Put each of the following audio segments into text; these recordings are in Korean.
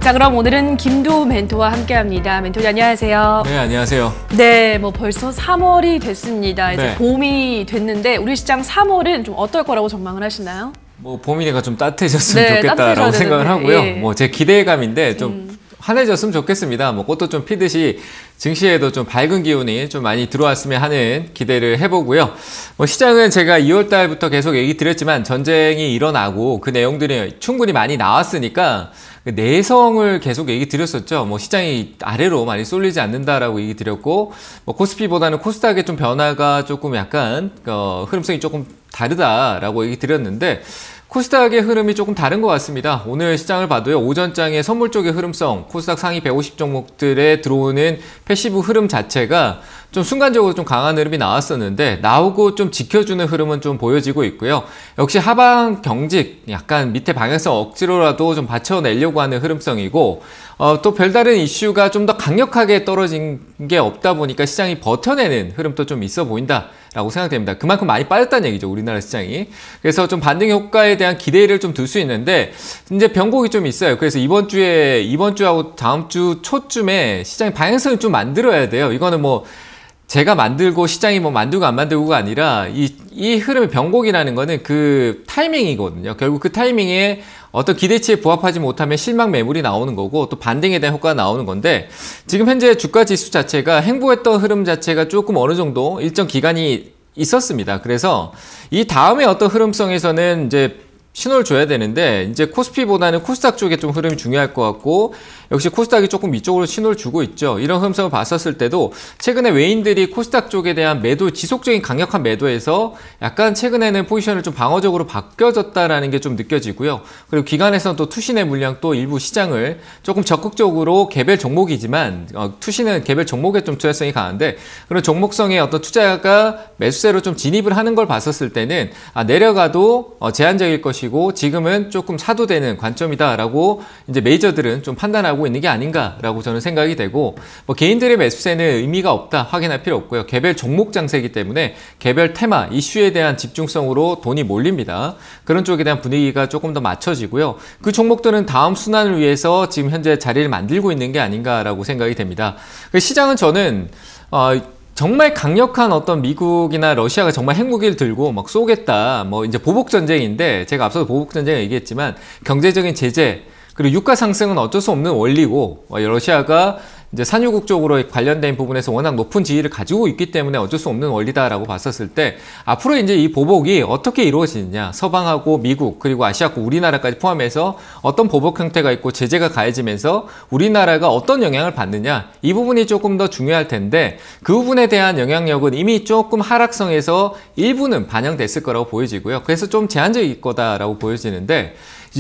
자, 그럼 오늘은 김도우 멘토와 함께합니다. 멘토님 안녕하세요. 네, 안녕하세요. 네, 뭐 벌써 3월이 됐습니다. 이제 네. 봄이 됐는데 우리 시장 3월은 좀 어떨 거라고 전망을 하시나요? 뭐 봄이니까 좀 따뜻해졌으면 네, 좋겠다라고 생각을 하고요. 예. 뭐 제 기대감인데 좀 환해졌으면 좋겠습니다. 뭐 꽃도 좀 피듯이 증시에도 좀 밝은 기운이 좀 많이 들어왔으면 하는 기대를 해보고요. 뭐 시장은 제가 2월 달부터 계속 얘기 드렸지만 전쟁이 일어나고 그 내용들이 충분히 많이 나왔으니까 그 내성을 계속 얘기 드렸었죠. 뭐 시장이 아래로 많이 쏠리지 않는다라고 얘기 드렸고, 뭐 코스피보다는 코스닥의 좀 변화가 조금 약간 흐름성이 조금 다르다라고 얘기 드렸는데, 코스닥의 흐름이 조금 다른 것 같습니다. 오늘 시장을 봐도요, 오전장의 선물 쪽의 흐름성, 코스닥 상위 150 종목들에 들어오는 패시브 흐름 자체가 좀 순간적으로 좀 강한 흐름이 나왔었는데, 나오고 좀 지켜주는 흐름은 좀 보여지고 있고요. 역시 하방 경직, 약간 밑에 방향성 억지로라도 좀 받쳐내려고 하는 흐름성이고, 또 별다른 이슈가 좀 더 강력하게 떨어진 게 없다 보니까 시장이 버텨내는 흐름도 좀 있어 보인다라고 생각됩니다. 그만큼 많이 빠졌다는 얘기죠, 우리나라 시장이. 그래서 좀 반등 효과에 대한 기대를 좀 둘 수 있는데, 이제 변곡이 좀 있어요. 그래서 이번 주하고 다음 주 초쯤에 시장의 방향성을 좀 만들어야 돼요. 이거는 뭐 제가 만들고 시장이 뭐 만들고 안 만들고가 아니라 이 흐름의 변곡이라는 거는 그 타이밍이거든요. 결국 그 타이밍에 어떤 기대치에 부합하지 못하면 실망 매물이 나오는 거고, 또 반등에 대한 효과가 나오는 건데, 지금 현재 주가 지수 자체가 행보했던 흐름 자체가 조금 어느 정도 일정 기간이 있었습니다. 그래서 이 다음에 어떤 흐름성에서는 이제 신호를 줘야 되는데, 이제 코스피보다는 코스닥 쪽에 좀 흐름이 중요할 것 같고, 역시 코스닥이 조금 이쪽으로 신호를 주고 있죠. 이런 흐름성을 봤었을 때도 최근에 외인들이 코스닥 쪽에 대한 매도, 지속적인 강력한 매도에서 약간 최근에는 포지션을 좀 방어적으로 바뀌어졌다라는 게 좀 느껴지고요. 그리고 기관에서는 또 투신의 물량, 또 일부 시장을 조금 적극적으로 개별 종목이지만 투신은 개별 종목에 좀 투자성이 강한데, 그런 종목성의 어떤 투자가 매수세로 좀 진입을 하는 걸 봤었을 때는 내려가도 제한적일 것이고 지금은 조금 사도 되는 관점이다라고 이제 메이저들은 좀 판단하고 있는 게 아닌가라고 저는 생각이 되고, 뭐 개인들의 매수세는 의미가 없다, 확인할 필요 없고요. 개별 종목 장세이기 때문에 개별 테마, 이슈에 대한 집중성으로 돈이 몰립니다. 그런 쪽에 대한 분위기가 조금 더 맞춰지고요. 그 종목들은 다음 순환을 위해서 지금 현재 자리를 만들고 있는 게 아닌가라고 생각이 됩니다. 시장은 저는 정말 강력한 어떤 미국이나 러시아가 정말 핵무기를 들고 막 쏘겠다, 뭐 이제 보복전쟁인데, 제가 앞서도 보복전쟁을 얘기했지만 경제적인 제재, 그리고 유가 상승은 어쩔 수 없는 원리고, 러시아가 이제 산유국 쪽으로 관련된 부분에서 워낙 높은 지위를 가지고 있기 때문에 어쩔 수 없는 원리다라고 봤었을 때, 앞으로 이제 이 보복이 어떻게 이루어지느냐, 서방하고 미국 그리고 아시아고 우리나라까지 포함해서 어떤 보복 형태가 있고 제재가 가해지면서 우리나라가 어떤 영향을 받느냐, 이 부분이 조금 더 중요할 텐데, 그 부분에 대한 영향력은 이미 조금 하락성에서 일부는 반영됐을 거라고 보여지고요. 그래서 좀 제한적일 거다라고 보여지는데,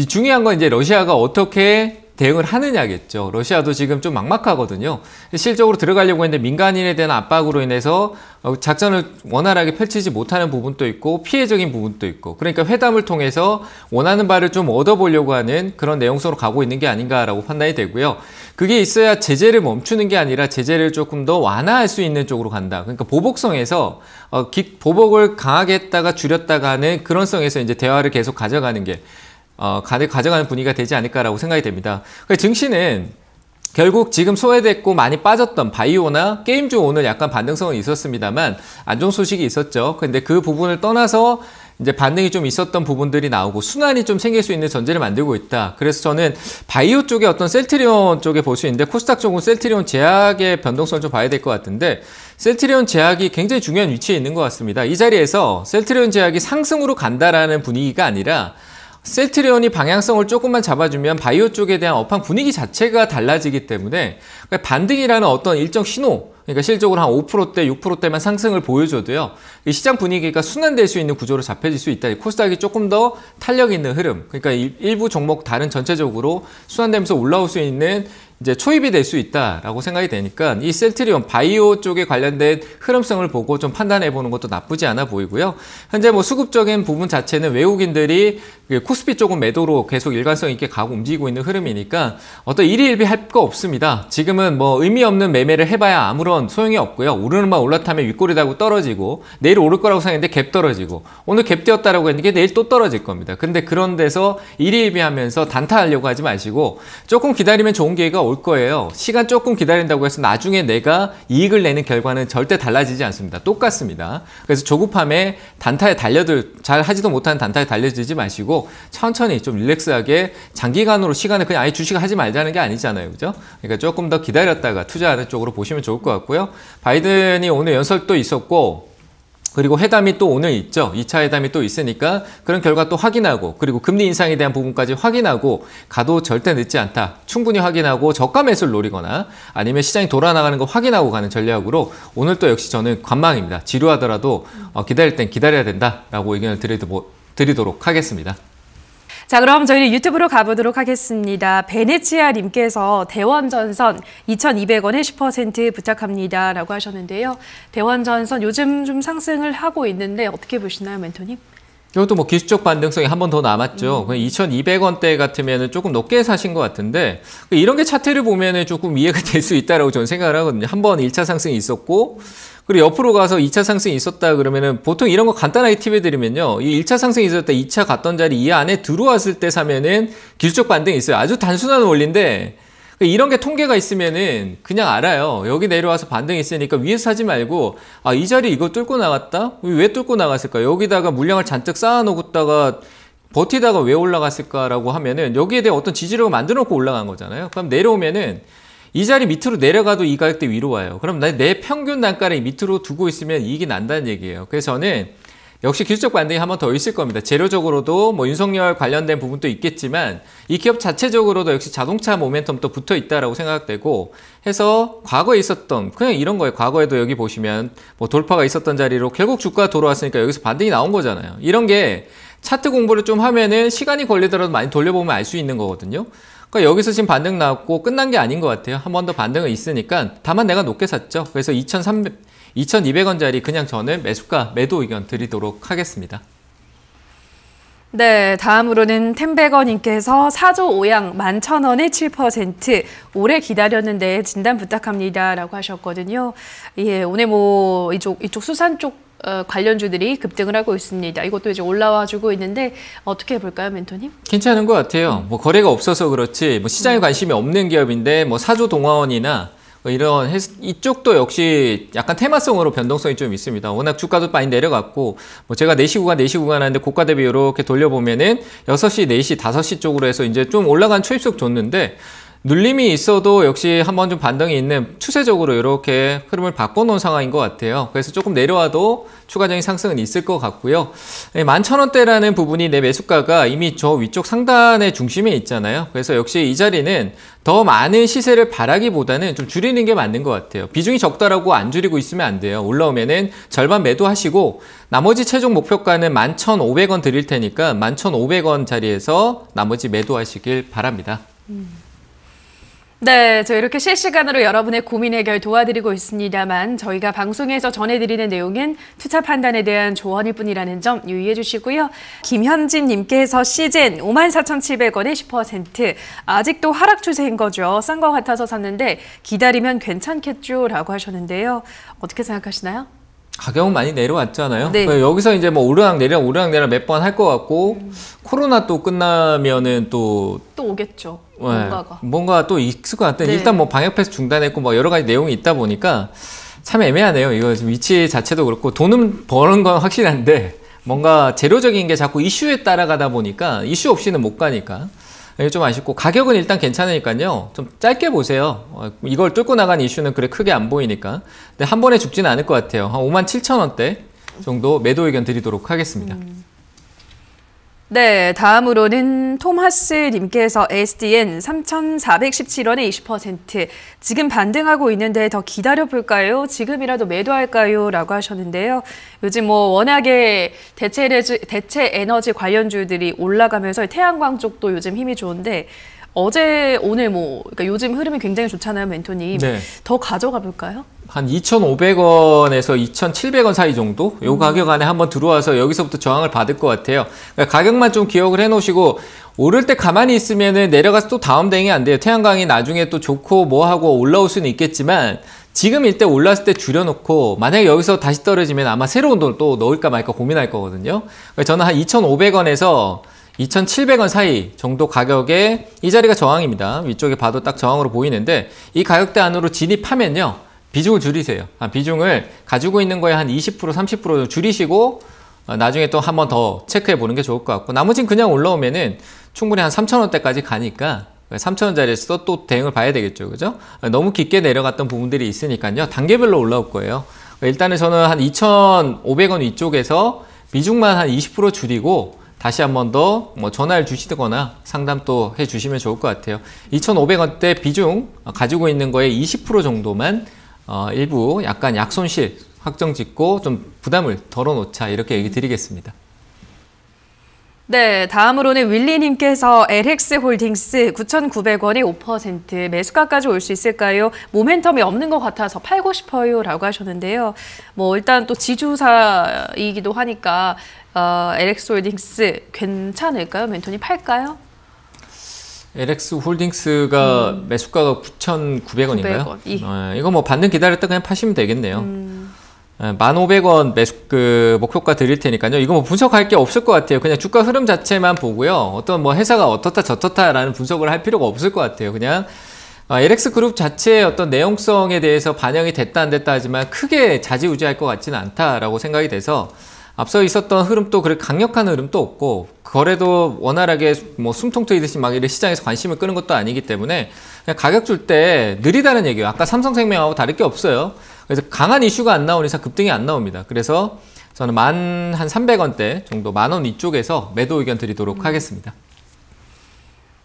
중요한 건 이제 러시아가 어떻게 대응을 하느냐겠죠. 러시아도 지금 좀 막막하거든요. 실적으로 들어가려고 했는데 민간인에 대한 압박으로 인해서 작전을 원활하게 펼치지 못하는 부분도 있고 피해적인 부분도 있고, 그러니까 회담을 통해서 원하는 바를 좀 얻어보려고 하는 그런 내용성으로 가고 있는 게 아닌가라고 판단이 되고요. 그게 있어야 제재를 멈추는 게 아니라 제재를 조금 더 완화할 수 있는 쪽으로 간다. 그러니까 보복성에서 보복을 강하게 했다가 줄였다가 하는 그런 성에서 이제 대화를 계속 가져가는 게 가져가는 분위기가 되지 않을까라고 생각이 됩니다. 증시는 결국 지금 소외됐고 많이 빠졌던 바이오나 게임주 오늘 약간 반등성은 있었습니다만 안 좋은 소식이 있었죠. 근데 그 부분을 떠나서 이제 반등이 좀 있었던 부분들이 나오고 순환이 좀 생길 수 있는 전제를 만들고 있다. 그래서 저는 바이오 쪽에 어떤 셀트리온 쪽에 볼 수 있는데, 코스닥 쪽은 셀트리온 제약의 변동성을 좀 봐야 될 것 같은데, 셀트리온 제약이 굉장히 중요한 위치에 있는 것 같습니다. 이 자리에서 셀트리온 제약이 상승으로 간다라는 분위기가 아니라 셀트리온이 방향성을 조금만 잡아주면 바이오 쪽에 대한 업황 분위기 자체가 달라지기 때문에 반등이라는 어떤 일정 신호, 그러니까 실적으로 한 5%대, 6%대만 상승을 보여줘도요, 이 시장 분위기가 순환될 수 있는 구조로 잡혀질 수 있다. 코스닥이 조금 더 탄력 있는 흐름, 그러니까 일부 종목 다른 전체적으로 순환되면서 올라올 수 있는 이제 초입이 될 수 있다라고 생각이 되니까 이 셀트리온 바이오 쪽에 관련된 흐름성을 보고 좀 판단해 보는 것도 나쁘지 않아 보이고요. 현재 뭐 수급적인 부분 자체는 외국인들이 코스피 쪽은 매도로 계속 일관성 있게 가고 움직이고 있는 흐름이니까 어떤 일희일비 할 거 없습니다. 지금은 뭐 의미 없는 매매를 해봐야 아무런 소용이 없고요. 오르는만 올라타면 윗꼬리 달고 떨어지고 내일 오를 거라고 생각했는데 갭 떨어지고 오늘 갭 뛰었다라고 했는데 내일 또 떨어질 겁니다. 근데 그런 데서 일희일비 하면서 단타하려고 하지 마시고 조금 기다리면 좋은 기회가 올 거예요. 시간 조금 기다린다고 해서 나중에 내가 이익을 내는 결과는 절대 달라지지 않습니다. 똑같습니다. 그래서 조급함에 단타에 잘 하지도 못하는 단타에 달려들지 마시고 천천히 좀 릴렉스하게 장기간으로 시간을 그냥 아예 주식 하지 말자는 게 아니잖아요. 그죠? 그러니까 조금 더 기다렸다가 투자하는 쪽으로 보시면 좋을 것 같고요. 바이든이 오늘 연설도 있었고 그리고 회담이 또 오늘 있죠. 2차 회담이 또 있으니까 그런 결과 또 확인하고 그리고 금리 인상에 대한 부분까지 확인하고 가도 절대 늦지 않다. 충분히 확인하고 저가 매수를 노리거나 아니면 시장이 돌아나가는 거 확인하고 가는 전략으로 오늘 또 역시 저는 관망입니다. 지루하더라도 기다릴 땐 기다려야 된다라고 의견을 드리도록 하겠습니다. 자, 그럼 저희는 유튜브로 가보도록 하겠습니다. 베네치아 님께서 대원전선 2,200원에 10% 부탁합니다 라고 하셨는데요. 대원전선 요즘 좀 상승을 하고 있는데 어떻게 보시나요, 멘토님? 이것도 뭐 기술적 반등성이 한 번 더 남았죠. 2,200원대 같으면 조금 높게 사신 것 같은데 이런 게 차트를 보면 조금 이해가 될 수 있다고 저는 생각을 하거든요. 한 번 1차 상승이 있었고 그리고 옆으로 가서 2차 상승이 있었다 그러면은 보통 이런 거 간단하게 팁을 드리면요. 이 1차 상승이 있었을 때 2차 갔던 자리 이 안에 들어왔을 때 사면은 기술적 반등이 있어요. 아주 단순한 원리인데 이런 게 통계가 있으면은 그냥 알아요. 여기 내려와서 반등이 있으니까 위에서 사지 말고 이 자리 이거 뚫고 나갔다? 왜 뚫고 나갔을까? 여기다가 물량을 잔뜩 쌓아놓았다가 버티다가 왜 올라갔을까라고 하면은 여기에 대해 어떤 지지력을 만들어 놓고 올라간 거잖아요. 그럼 내려오면은 이 자리 밑으로 내려가도 이 가격대 위로 와요. 그럼 내 평균 단가를 밑으로 두고 있으면 이익이 난다는 얘기예요. 그래서 저는 역시 기술적 반등이 한 번 더 있을 겁니다. 재료적으로도 뭐 윤석열 관련된 부분도 있겠지만 이 기업 자체적으로도 역시 자동차 모멘텀도 붙어 있다라고 생각되고 해서 과거에 있었던 그냥 이런 거예요. 과거에도 여기 보시면 뭐 돌파가 있었던 자리로 결국 주가가 돌아왔으니까 여기서 반등이 나온 거잖아요. 이런 게 차트 공부를 좀 하면은 시간이 걸리더라도 많이 돌려보면 알 수 있는 거거든요. 그러니까 여기서 지금 반등 나왔고 끝난 게 아닌 것 같아요. 한 번 더 반등은 있으니까 다만 내가 높게 샀죠. 그래서 2,200원짜리 그냥 저는 매수가 매도 의견 드리도록 하겠습니다. 네, 다음으로는 템베거님께서 사조 오양 11,000원에 7% 오래 기다렸는데 진단 부탁합니다 라고 하셨거든요. 예, 오늘 뭐 이쪽 수산 쪽 관련주들이 급등을 하고 있습니다. 이것도 이제 올라와주고 있는데 어떻게 볼까요, 멘토님? 괜찮은 것 같아요. 뭐 거래가 없어서 그렇지, 뭐 시장에 관심이 없는 기업인데 뭐 사조동화원이나 이런 이쪽도 역시 약간 테마성으로 변동성이 좀 있습니다. 워낙 주가도 많이 내려갔고 뭐 제가 4시 구간 하는데 고가 대비 이렇게 돌려보면은 6시, 4시, 5시 쪽으로 해서 이제 좀 올라간 초입속 줬는데 눌림이 있어도 역시 한번 좀 반등이 있는 추세적으로 이렇게 흐름을 바꿔놓은 상황인 것 같아요. 그래서 조금 내려와도 추가적인 상승은 있을 것 같고요. 11,000원대라는 부분이 내 매수가가 이미 저 위쪽 상단의 중심에 있잖아요. 그래서 역시 이 자리는 더 많은 시세를 바라기보다는 좀 줄이는 게 맞는 것 같아요. 비중이 적다라고 안 줄이고 있으면 안 돼요. 올라오면은 절반 매도하시고 나머지 최종 목표가는 11,500원 드릴 테니까 11,500원 자리에서 나머지 매도하시길 바랍니다. 네, 저 이렇게 실시간으로 여러분의 고민 해결 도와드리고 있습니다만 저희가 방송에서 전해드리는 내용은 투자 판단에 대한 조언일 뿐이라는 점 유의해 주시고요. 김현진 님께서 시젠 54,700원에 10% 아직도 하락 추세인 거죠. 싼 거 같아서 샀는데 기다리면 괜찮겠죠? 라고 하셨는데요. 어떻게 생각하시나요? 가격은 많이 내려왔잖아요. 네. 여기서 이제 뭐 오르락내리락 몇 번 할 것 같고 코로나 또 끝나면은 또 오겠죠. 뭔가 또 있을 것 같아요. 네. 일단 뭐 방역 패스 중단했고 뭐 여러 가지 내용이 있다 보니까 참 애매하네요. 이거 지금 위치 자체도 그렇고 돈은 버는 건 확실한데 뭔가 재료적인 게 자꾸 이슈에 따라가다 보니까 이슈 없이는 못 가니까 이게 좀 아쉽고 가격은 일단 괜찮으니까요. 좀 짧게 보세요. 이걸 뚫고 나간 이슈는 그래 크게 안 보이니까. 근데 한 번에 죽지는 않을 것 같아요. 한 57,000원대 정도 매도 의견 드리도록 하겠습니다. 네, 다음으로는 토마스님께서 SDN 3,417원에 20% 지금 반등하고 있는데 더 기다려볼까요? 지금이라도 매도할까요? 라고 하셨는데요. 요즘 뭐 워낙에 대체 에너지 관련주들이 올라가면서 태양광 쪽도 요즘 힘이 좋은데 어제 오늘 그러니까 요즘 흐름이 굉장히 좋잖아요, 멘토님. 네. 더 가져가 볼까요? 한 2,500원에서 2,700원 사이 정도? 요 가격 안에 한번 들어와서 여기서부터 저항을 받을 것 같아요. 그러니까 가격만 좀 기억을 해 놓으시고, 오를 때 가만히 있으면은 내려가서 또 다음 대응이 안 돼요. 태양광이 나중에 또 좋고 뭐 하고 올라올 수는 있겠지만, 지금 이때 올랐을 때 줄여놓고, 만약에 여기서 다시 떨어지면 아마 새로운 돈을 또 넣을까 말까 고민할 거거든요. 그러니까 저는 한 2,500원에서 2,700원 사이 정도 가격에 이 자리가 저항입니다. 위쪽에 봐도 딱 저항으로 보이는데, 이 가격대 안으로 진입하면요, 비중을 줄이세요. 비중을 가지고 있는 거에 한 20%, 30% 줄이시고 나중에 또 한 번 더 체크해 보는 게 좋을 것 같고, 나머지는 그냥 올라오면은 충분히 한 3,000원대까지 가니까 3,000원짜리에서 또 대응을 봐야 되겠죠. 그죠? 너무 깊게 내려갔던 부분들이 있으니까요. 단계별로 올라올 거예요. 일단은 저는 한 2,500원 위쪽에서 비중만 한 20% 줄이고 다시 한 번 더 전화를 주시거나 상담 또 해주시면 좋을 것 같아요. 2,500원대 비중 가지고 있는 거에 20% 정도만 일부 약간 약손실 확정 짓고 좀 부담을 덜어놓자, 이렇게 얘기 드리겠습니다. 네, 다음으로는 윌리님께서 LX홀딩스 9,900원에 5% 매수가까지 올 수 있을까요? 모멘텀이 없는 것 같아서 팔고 싶어요 라고 하셨는데요. 일단 또 지주사이기도 하니까 LX홀딩스 괜찮을까요? 멘토님 팔까요? LX홀딩스가 매수가가 9,900원인가요? 900원. 이거 반등 기다렸다 그냥 파시면 되겠네요. 1,500원 목표가 드릴 테니까요. 이거 분석할 게 없을 것 같아요. 그냥 주가 흐름 자체만 보고요. 어떤 회사가 어떻다 저떻다라는 분석을 할 필요가 없을 것 같아요. 그냥 LX그룹 자체의 어떤 내용성에 대해서 반영이 됐다 안 됐다 하지만 크게 좌지우지할 것 같지는 않다라고 생각이 돼서, 앞서 있었던 흐름도 그렇게 강력한 흐름도 없고, 거래도 원활하게 숨통 트이듯이 막 이런 시장에서 관심을 끄는 것도 아니기 때문에 그냥 가격 줄 때 느리다는 얘기예요. 아까 삼성생명하고 다를 게 없어요. 그래서 강한 이슈가 안 나오는 이상 급등이 안 나옵니다. 그래서 저는 한 300원대 정도, 10,000원 위쪽에서 매도 의견 드리도록 하겠습니다.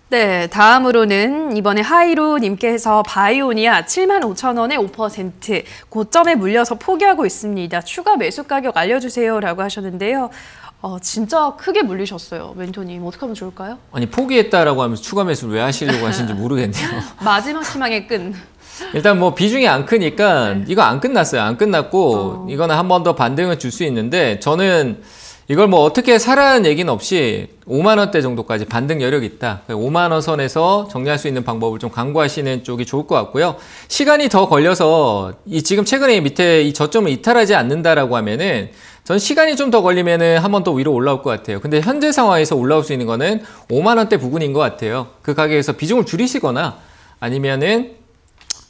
네, 다음으로는 이번에 하이로님께서 바이오니아 75,000원에 5% 고점에 물려서 포기하고 있습니다. 추가 매수 가격 알려주세요 라고 하셨는데요. 진짜 크게 물리셨어요. 멘토님, 어떻게 하면 좋을까요? 아니, 포기했다라고 하면서 추가 매수를 왜 하시려고 하시는지 모르겠네요. 마지막 희망의 끈. 일단 비중이 안 크니까 이거 안 끝났어요. 안 끝났고 이거는 한 번 더 반등을 줄 수 있는데, 저는 이걸 어떻게 사라는 얘기는 없이 5만 원대 정도까지 반등 여력이 있다. 5만 원 선에서 정리할 수 있는 방법을 좀 강구하시는 쪽이 좋을 것 같고요. 시간이 더 걸려서 지금 최근에 밑에 이 저점을 이탈하지 않는다라고 하면은, 전 시간이 좀 더 걸리면은 한 번 더 위로 올라올 것 같아요. 근데 현재 상황에서 올라올 수 있는 거는 5만 원대 부근인 것 같아요. 그 가격에서 비중을 줄이시거나 아니면은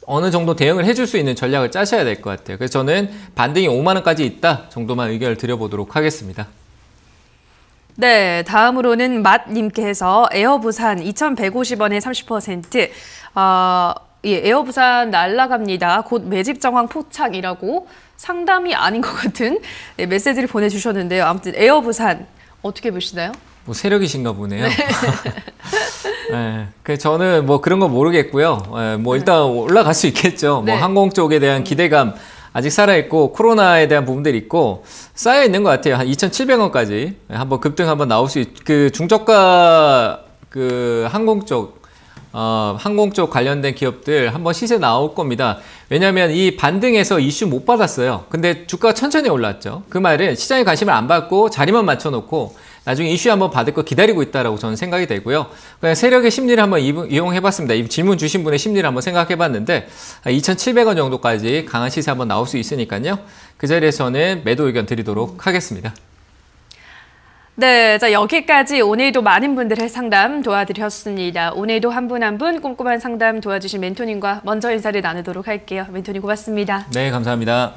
어느 정도 대응을 해줄 수 있는 전략을 짜셔야 될 것 같아요. 그래서 저는 반등이 5만 원까지 있다 정도만 의견을 드려보도록 하겠습니다. 네, 다음으로는 맛님께서 에어부산 2,150원에 30%. 에어부산 날라갑니다. 곧 매집 정황 포착이라고 상담이 아닌 것 같은 메시지를 보내주셨는데요. 아무튼 에어부산 어떻게 보시나요? 세력이신가 보네요. 네, 저는 그런 거 모르겠고요. 일단 올라갈 수 있겠죠. 네. 항공 쪽에 대한 기대감 아직 살아있고, 코로나에 대한 부분들이 있고 쌓여있는 것 같아요. 한 2,700원까지 한번 급등 한번 나올 수 중저가 항공 쪽 관련된 기업들 한번 시세 나올 겁니다. 왜냐하면 이 반등에서 이슈 못 받았어요. 근데 주가가 천천히 올랐죠. 그 말은 시장에 관심을 안 받고 자리만 맞춰놓고 나중에 이슈 한번 받을 거 기다리고 있다라고 저는 생각이 되고요. 그냥 세력의 심리를 한번 이용해봤습니다. 이 질문 주신 분의 심리를 한번 생각해봤는데 2,700원 정도까지 강한 시세 한번 나올 수 있으니까요. 그 자리에서는 매도 의견 드리도록 하겠습니다. 네, 자 여기까지 오늘도 많은 분들의 상담 도와드렸습니다. 오늘도 한 분 한 분 꼼꼼한 상담 도와주신 멘토님과 먼저 인사를 나누도록 할게요. 멘토님 고맙습니다. 네, 감사합니다.